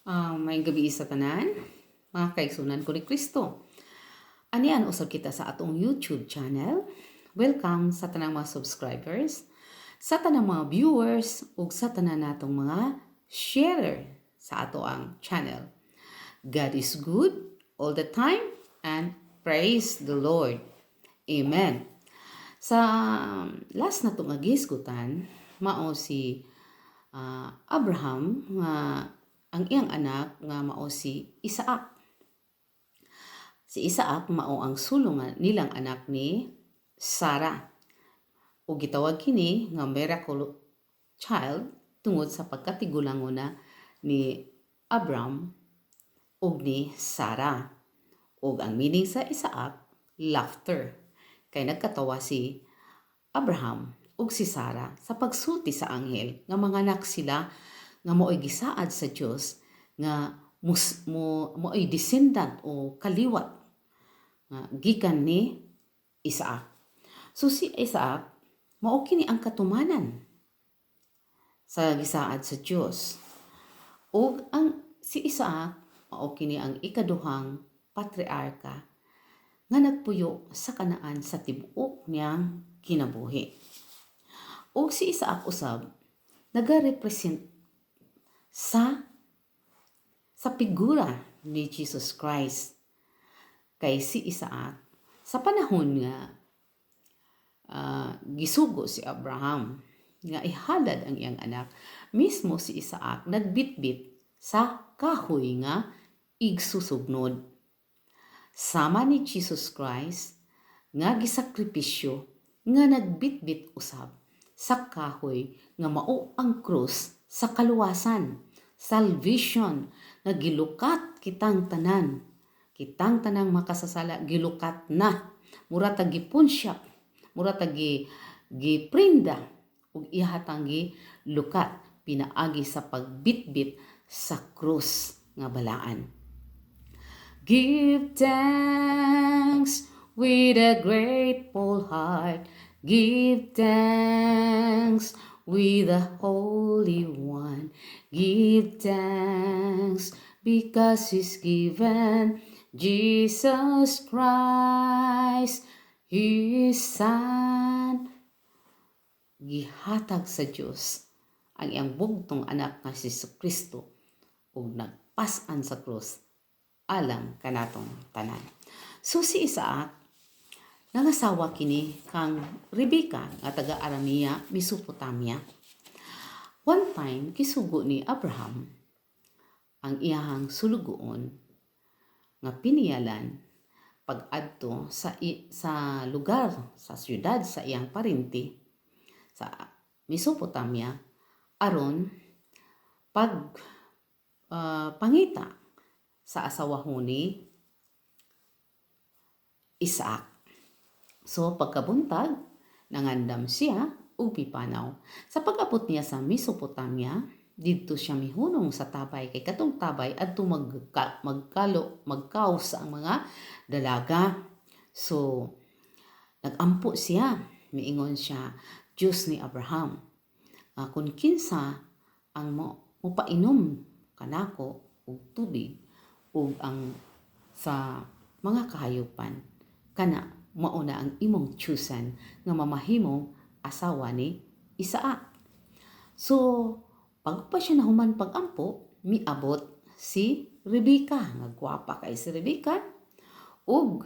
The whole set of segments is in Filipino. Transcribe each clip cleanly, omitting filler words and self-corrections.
May gabi sa tanan, mga kaigsunan ko ni Kristo. Anian usab kita sa atong YouTube channel. Welcome sa tanang mga subscribers, sa tanang mga viewers, ug sa tanan natong mga sharer sa ato ang channel. God is good all the time and praise the Lord. Amen. Sa last na itong agisgutan, mao si Abraham nga ang iyang anak nga mao si Isaac. Si Isaac mao ang sulungan nilang anak ni Sarah. O gitawag kini nga miracle child tungod sa pagkatigulangona ni Abraham ug ni Sarah. Ug ang meaning sa Isaac, laughter. Kay nagkatawa si Abraham ug si Sarah sa pagsulti sa anghel nga manganak sila nga mo'y gisaad sa Dios nga mo'y descendant o kaliwat nga gikan ni Isaac. So si Isaac mao kini ang katumanan sa gisaad sa Dios. Ug ang si Isaac mao kini ang ikaduhang patriarka nga nagpuyo sa kanaan sa tibuok niyang kinabuhi. Ug si Isaac usab nagarepresent sa figura ni Jesus Christ. Kay si Isaac sa panahon nga gisugo si Abraham nga ihalad ang iyang anak, mismo si Isaac nagbitbit sa kahoy nga igsusugnod. Sama ni Jesus Christ nga gisakripisyo nga nagbitbit usab sa kahoy nga mao ang krus sa kaluwasan, salvation nga gilukat kitang tanan. Kitang tanang makasasala gilukat na. Mura ta gipunsyap, mura ta giprinda ug ihatang gilukat pinaagi sa pagbitbit sa krus nga balaan. Give thanks with a grateful heart. Give thanks with the Holy One. Give thanks because He's given Jesus Christ, His Son. Gihatag sa Dios ang iyang bugtong anak nga si Kristo ug nagpas-an sa krus alang kanatong tanan. So si Isaac nangasawa kini kang Rebecca nga taga Aramea, Mesopotamia. One time kisugo ni Abraham ang iyahang sulugoon nga piniyalan pag-adto sa lugar, sa syudad sa iyang parinti sa Mesopotamia aron pangita sa asawahon ni Isaac. So pagkabuntag nangandam siya ug pipanaw. Sa pag-abot niya sa Mesopotamia, didto siya mihunong sa tabay kay katong tabay adto magkaos ang mga dalaga. So nagampo siya, miingon siya, Diyos ni Abraham, kung kinsa ang mopainom kanako og tubig ug ang sa mga kahayupan kana mao na ang imong tsusan nga mamahimong asawa ni Isaac. So pag pa siya nahuman pag-ampo, miabot si Rebecca. Nga gwapa kay si Rebecca. Ug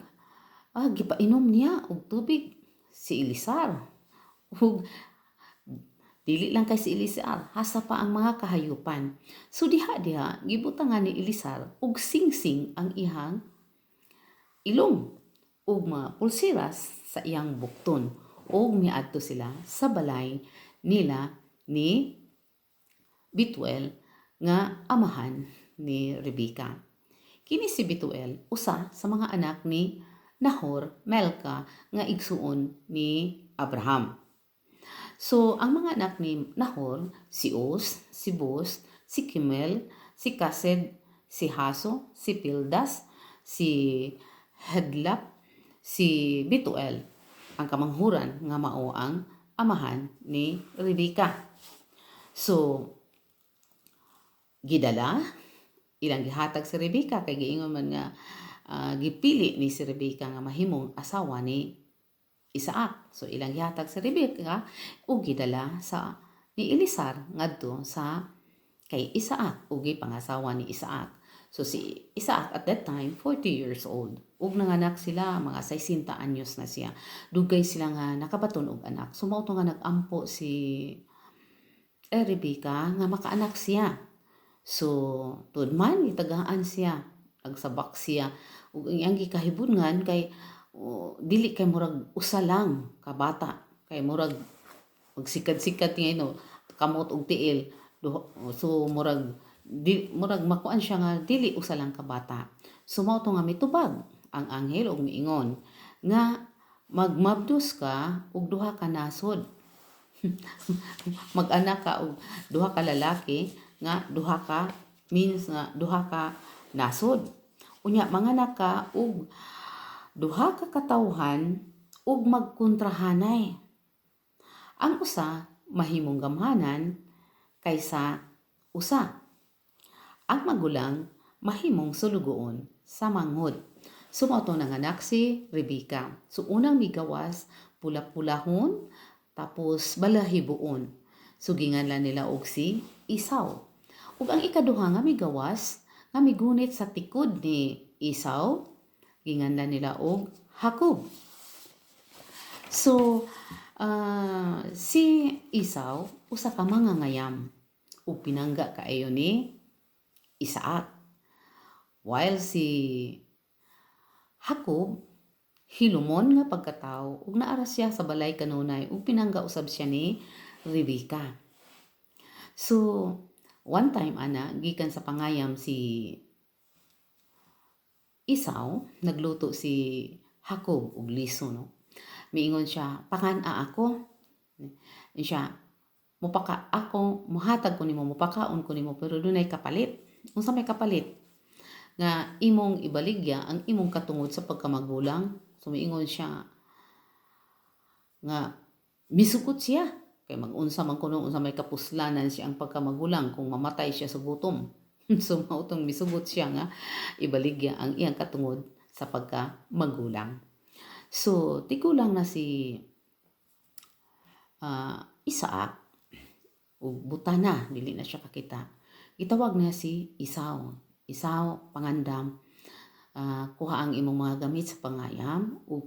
gipainom niya og tubig si Eliezer. Ug dili lang kay si Eliezer, hasa pa ang mga kahayupan. So diha gibutangan ni Eliezer og singsing ang ihang ilong ug mga pulsiras sa iyang bukton. Ug miadto sila sa balay nila ni Bituel nga amahan ni Rebecca. Kini si Bituel usa sa mga anak ni Nahor, Melka nga igsuon ni Abraham. So ang mga anak ni Nahor si Uz, si Buz, si Kimel, si Kased, si Haso, si Pildas, si Hedlap, si Bituel ang kamanghuran nga mao ang amahan ni Rebecca. So gidala ilang gihatag si Rebecca kay giingon man nga gipili ni si Rebecca nga mahimong asawa ni Isaac. So ilang gihatag si Rebecca ug gidala sa ni Eliezer ngadto sa kay Isaac ug pangasawa ni Isaac. So si Isaac at that time 40 years old. Ug nanganak sila mga 60 anyos na siya. Dugay sila nga nakabaton og anak. So mao to nga nagampo si Rebecca nga makaanak siya. So tud man itagaan siya, nagsabak siya ug ang iyang gikahibungan kay dili kay murag usa lang ka bata, kay murag magsikad-sikad nga kamot og tiil. So murag makuan siya nga dili usa lang ka bata. So mao to nga mitubag ang anghel og miingon nga magmabdos ka og duha ka nasod. Mag-anak ka og duha ka lalaki nga duha ka means nga duha ka nasod. Unya manganak ka og duha ka katawhan ug magkontrahanay. Ang usa mahimong gamhanan kaysa usa. Ang magulang mahimong sulugoon sa manghod. So mao to nanganak si Rebecca. So unang migawas pula-pulahon tapos balahibuon. So ginganlan nila og si Esau. Ug ang ikaduha nga migawas nga migunit sa tikod ni Esau, ginganlan nila og Jacob. So si Esau usa ka mangangayam ug pinangga kaayo ni Isaac. While si Jacob hilumon nga pagkatao ug naara siya sa balay kanunay ug pinangga usab siya ni Rebecca. So one time ana gikan sa pangayam si Esau, nagluto si Jacob og liso no. Miingon siya, "Pakan-a ako." Siya, "Mupaka ako, muhatag ko nimo, mupakaon ko nimo pero dunay kapalit." Unsa may kapalit? Nga imong ibaligya ang imong katungod sa pagkamagulang. So miingon siya nga misukot siya kay mag-unsa man kuno unsa may kapuslanan siya ang pagkamagulang kung mamatay siya sa gutom. So mao tong misugot siya nga ibaligya ang iyang katungod sa pagkamagulang. So tigulang na si Isaac ug buta na, dili na siya kakita. Gitawag na si Esau. Esau pangandam, kuha ang imong mga gamit sa pangayam ug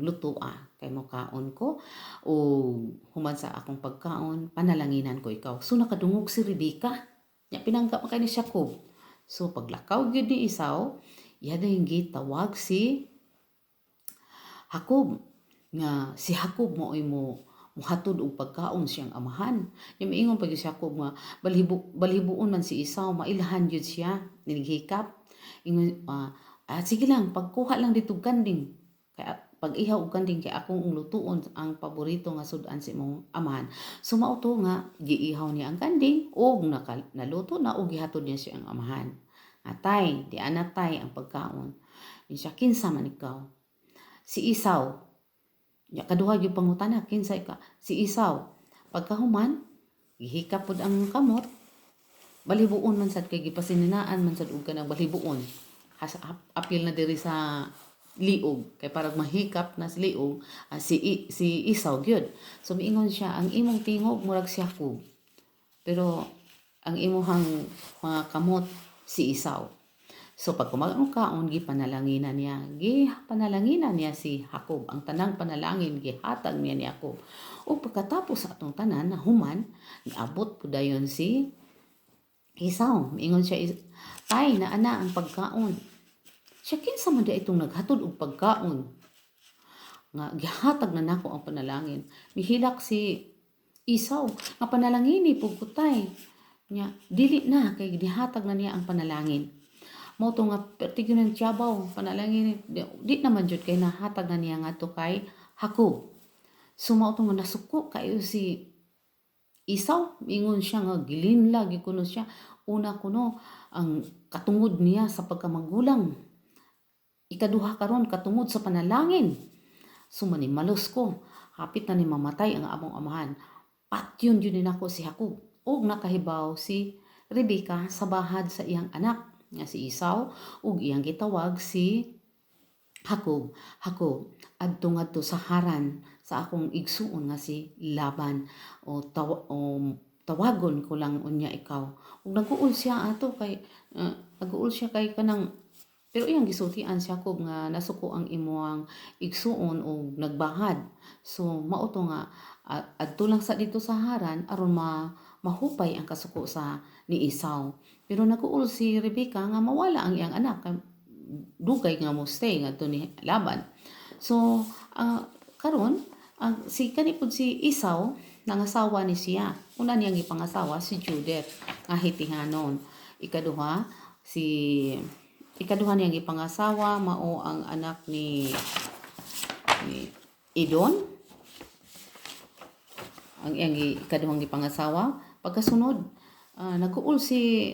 lutoa kay mokaon ko ug human sa akong pagkaon panalanginan ko ikaw. So nakadungog si Rebecca nya pinangga man kay ni Jacob. So paglakaw gyud ni Esau, iya dayong gitawag si Jacob nga si Jacob mo'y muhatod og pagkaon siyang amahan. Nya miingon pa gyud si Jacob nga balhibuon man si Esau, mailahan gyud siya nighikap. Ingon sige lang pagkuha lang dito kanding kay pag ihaw og kanding kay akong lutuon ang paborito nga sudan sa imong amahan. So mao to nga giihaw niya ang kanding ug naluto na ug gihatod niya siya ang amahan. Atay, di anatay ang pagkaon. Siya, kinsa man ikaw? Si Esau. Ya kaduha gyud pangutana, kinsa ka? Si Esau. Pagkahuman, gihikap pud ang kamot. Balhibuon man sad kay gipasininaan man sad og kanang balhibuon. Apil na diri sa liog kay parang mahikap na si liog si Esau gyud. So miingon siya ang imong tingog murag si Jacob. Pero ang imong mga kamot si Esau. So pag kumakaon gipanalanginan niya si Jacob. Ang tanang panalangin gihatag niya ni Jacob. O pagkatapos sa atong tanan na human, niabot po dayon si Esau. Miingon siya, "Tay, naana ang pagkaon." Siya, kinsa man di itong naghatod og pagkaon? Nga gihatag na nako ang panalangin. Mihilak si Esau nga panalangini pud ko tay. Nya dili na kay gihatag na niya ang panalangin. Mao to nga pertigyunan tiyabaw panalangin di naman jud kay nahatag na niya ngadto kay Jacob. So mao to nga nasuko kayo si Esau, ingon siya nga gilinlag kuno siya una kuno ang katungod niya sa pagkamagulang. Ikaduha karon katungod sa panalangin. So manimalos ko, hapit na ni mamatay ang among amahan. Patyon yun nako si Jacob ug nakahibaw si Rebecca sa bahad sa iyang anak nga si Esau ug iyang gitawag si Jacob. Jacob, adto ngadto sa Haran sa akong igsuon nga si Laban o tawagon ko lang unya ikaw. Ug naguol siya ato kay naguol siya kay kanang pero iyang gisultian si Jacob nga nasuko ang imuang igsuon og nagbahad. So mao to nga adto lang sa dito sa Haran aron mahupay ang kasuko sa ni Esau. Pero naguol si Rebecca nga mawala ang iyang anak dugay nga mo stay ngadto ni Laban. So karon si kanipod si Esau nangasawa ni siya. Una niyang ipangasawa si Judith nga Hitihanon. Ikaduha niyang ipangasawa mao ang anak ni Idon. Ang iyang ikaduhang ipangasawa. Pagkasunod naguol si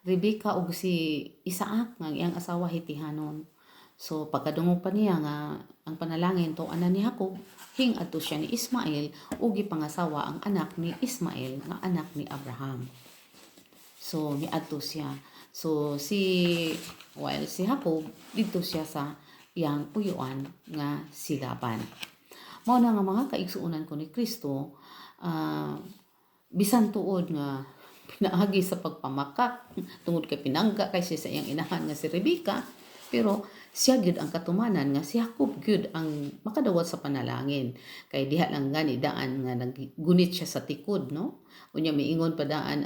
Rebecca ug si Isaac nga iyang asawa Hitihanon. So pagkadungog pa niya nga ang panalangin to ana ni Jacob hing-adto siya ni Ismael ug gipangasawa ang anak ni Ismael nga anak ni Abraham. So miadto siya. So si Jacob didto siya sa iyang puyuan nga si Laban. Mao na nga mga kaigsuonan ko ni Kristo, bisan tuod nga pinaagi sa pagpamakak tungod kay pinangga kay siya sa iyang inahan nga si Rebecca, pero siya gyud ang katumanan nga si Jacob gyud ang makadawat sa panalangin kay diha lang gani daan nga naggunit siya sa tikod, no? Unya miingon pa daan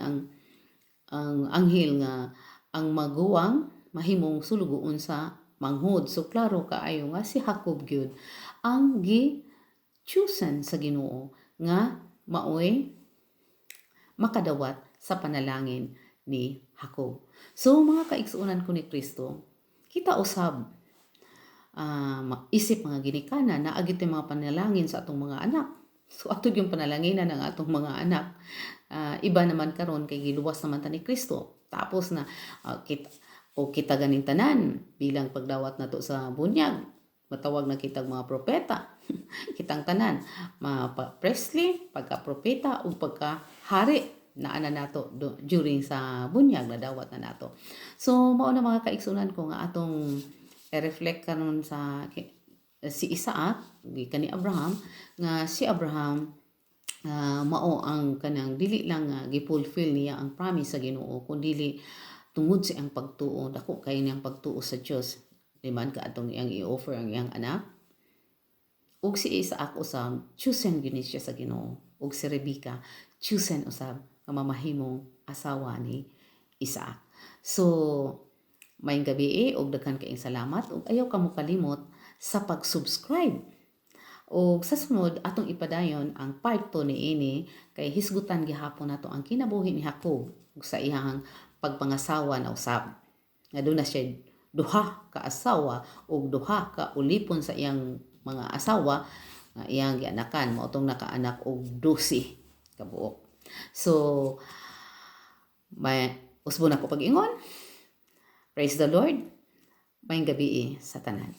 ang anghel nga ang maguwang mahimong sulugoon sa manghod. So klaro kaayo nga si Jacob gyud ang chosen sa Ginoo nga maoy makadawat sa panalangin ni Jacob. So mga kaigsuonan ko ni Kristo, kita usab isip mga ginikanan na agit mga panalangin sa atong mga anak. So atog yung panalanginan ng atong mga anak. Iba naman karon kay giluwas naman ta ni Kristo. Tapos na kita ganing tanan bilang pagdawat nato sa bunyag. Matawag na kitag mga propeta. Kitang tanan, mga Presley, pagka-propeta o pagka-hari na ana nato during sa bunyag na dawat na nato. So mao na mga kaigsunan ko nga atong i-reflect karon sa si Isaac gikan ni Abraham nga si Abraham mao ang kanang dili lang gifulfill niya ang promise sa Ginoo kundi tungod sa iyang pagtuo dako kay niyang pagtuo sa Dios. Diman ka atong iyang i-offer ang iyang anak. Ug si Isaac usab chosen gyud siya sa Ginoo. Ug si Rebecca chosen usab nga mamahimong asawa ni Isaac. So maayong gabi ug daghan kayong salamat ug ayaw ka mo kalimot sa pag-subscribe. Ug sa sunod atong ipadayon ang part 2 niini kay hisgutan gihapon nato ang kinabuhi ni Jacob ug sa iyang pagpangasawa na usab. Nga doon na siya duha ka asawa ug duha ka ulipon sa iyang mga asawa nga iyang gianakan mao tong nakaanak og 12 ka buok. So may usbon ako pag-ingon. Praise the Lord. Maayong gabi sa tanan.